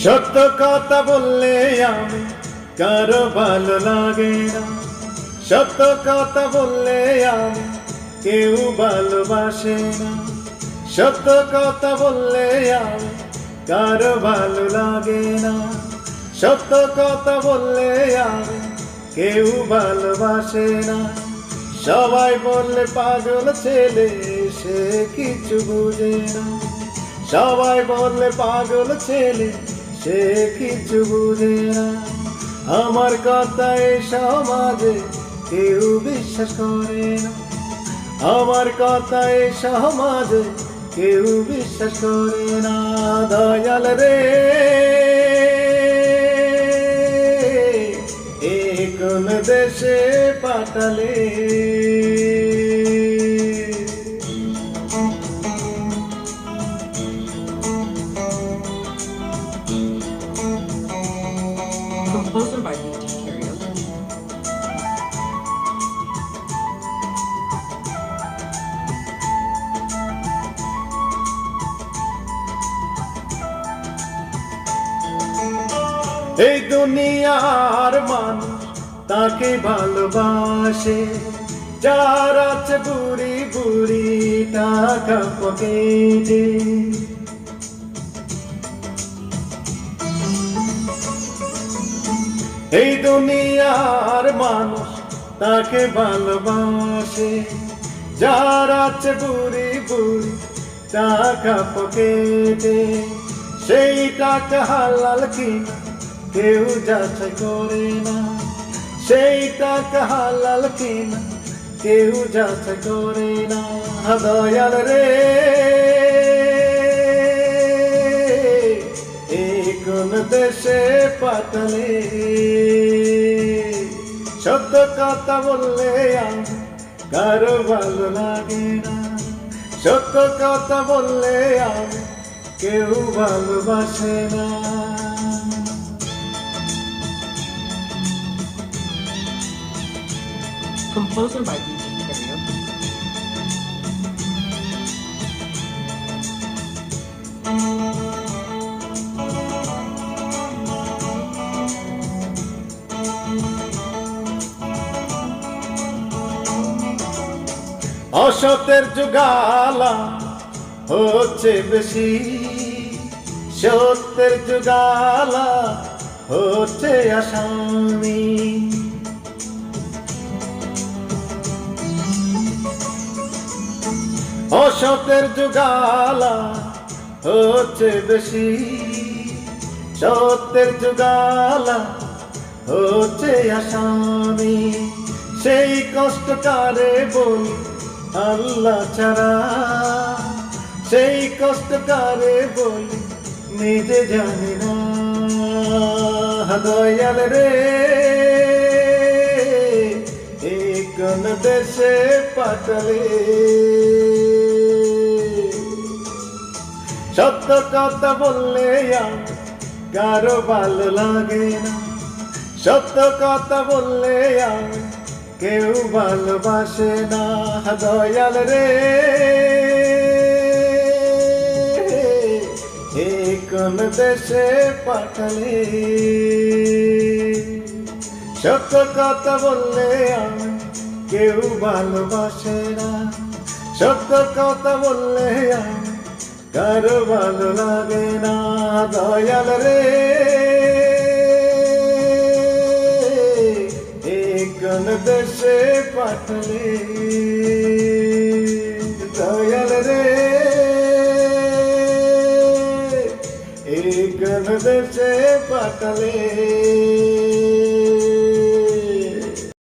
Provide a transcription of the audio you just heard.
সত্য কথা বললে আমি কারো ভালো লাগে না, সত্য কথা বললে আমি কেউ ভালোবাসে না, সত্য কথা বললে আমি কারো ভালো লাগে না, সত্য কথা বললে আমি কেউ ভালোবাসে না। সবাই বললে পাগল ছেলে, সে কিছু বুঝে না, সবাই বললে পাগল ছেলে, সে কিছু বুঝে না। আমার কথা এই সমাজে কেউ বিশ্বাস করে না, আমার কথা এই সমাজে কেউ বিশ্বাস করে না। দয়াল রে, এ কোন দেশে পাঠালে? Composer by D.T. Karaoke. এই দুনিয়ার মানুষ তাকে ভালোবাসে, যার আছে বুড়ি বুড়ি টাকা পকেটে। এই দুনিয়ার মানুষ তাকে ভালোবাসে, যার আছে বুড়ি বুড়ি টাকা পকেটে। সেই টাকা হালাল কিনা কেউ যাচাই করে না, সেই টাকা হালাল কিনা কেউ যাচাই করে না। দয়াল রে, এই কোন দেশে পাঠালে? সত্য কথা বললে আমি কারো ভালো লাগে না, সত্য কথা বললে আমি কেউ ভালোবাসে না। Composer by D.T. Karaoke. অসতের যুগালা হচ্ছে বেশি, সত্যের যুগালা হচ্ছে আসামি। অসতের যুগালা হচ্ছে বেশি, সত্যের যুগালা হচ্ছে আসামি। সেই কষ্ট কারে বলি আল্লাহ ছাড়া, সেই কষ্ট কারে বলি নিজে জানি না। দয়াল রে, এই কোন দেশে পাঠালে? সত্য কথা বললে আমি কারো ভালো লাগে না, সত্য কথা বললে আমি কেউ ভালোবাসে না। দয়াল রে, এই কোন দেশে পাঠালে? সত্য কথা বললে আমি কেউ ভালোবাসে না, সত্য কথা বললে আমি কারো ভালো লাগে না। দয়াল রে, এই কোন দেশে পাঠালে? দয়াল রে, এই কোন দেশে পাঠালে?